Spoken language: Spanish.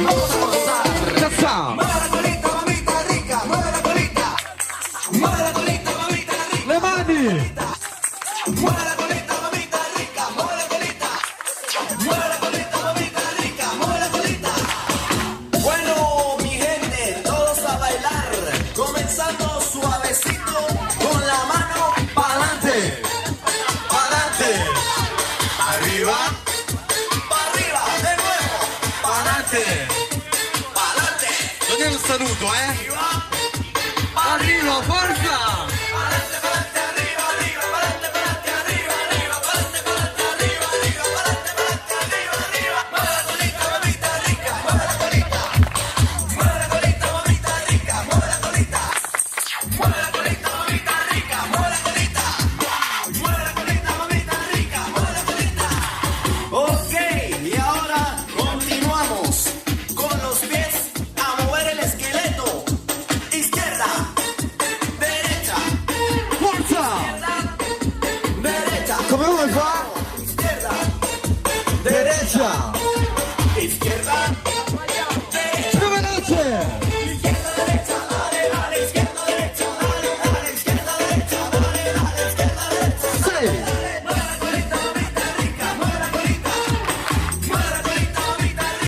Vamos a gozar. Ya está. Mueve la colita, mamita rica. Mueve la colita. Mueve la colita, mamita rica. Le mani. Mueve la colita, mamita rica. Mueve la colita. Mueve la colita, mamita rica. Mueve la colita. Bueno, mi gente, todos a bailar. Comenzando suavecito con la mano pa'lante. Pa'lante. Arriba. Arriba, de nuevo. Pa'lante. Pa'lante. Non è un saluto, eh? Arriba. Arriva, forza! Pa'lante, pa'lante, arriba, arriba. Pa'lante, pa'lante, arriba, arriba. Pa'lante, pa'lante, arriba, arriba. Pa'lante, pa'lante, arriba, arriba. Mueve la colita, mamita rica. Mueve la colita. Mueve la colita, mamita rica. Mueve la colita. Mueve la colita, mamita rica. Mueve la colita. Mueve la colita, mamita rica. Mueve la colita. Ok, y ahora continuamos con los pies a mover el esqueleto. Izquierda, derecha, Forza! derecha, Come vuoi fa? izquierda, Derecha!